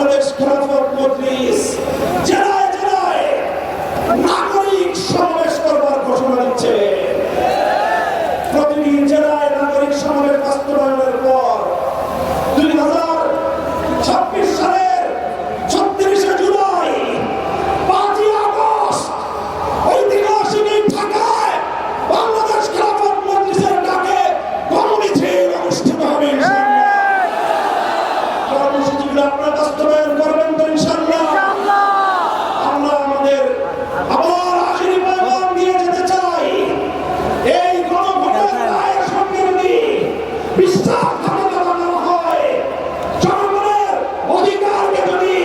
বাংলাদেশ খেলাফত মজলিস জেলায় জেলায় নাগরিক সমাবেশ করবার ঘোষণা দিচ্ছে। প্রতিটি জেলায় নাগরিক সমাবেশ বাস্তবায়নের পর 2026 সালের 36শে জুলাই 5ই আগস্ট ঐতিহাসিক এই ঢাকায় বাংলাদেশ খেলাফত মজলিসের ডাকে গণমিছিল অনুষ্ঠিত হবে ইনশাআল্লাহ। কর্মসূচিগুলো আপনারা বাস্তবায়ন করবেন তো ইনশাআল্লাহ। আমরা আমাদের আবার আখেরি পয়গাম দিয়ে যেতে চাই, এই গণভোটের রায়ের সঙ্গে যদি বিশ্বাসঘাতকতা করা হয়, জনগণের অধিকারকে যদি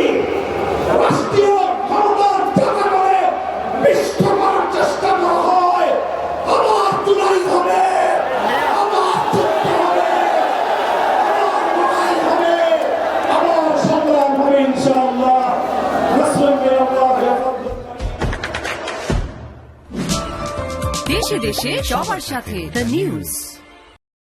রাষ্ট্রীয় ক্ষমতার টাকা করে বিষ্ট করার চেষ্টা করা হয়, আবার তুলাই হবে, আবার যুদ্ধ হবে, আবার লড়াই হবে, আবার সংগ্রাম হবে ইনশাআল্লাহ। দেশে দেশে সবার সাথে দ্য নিউজ।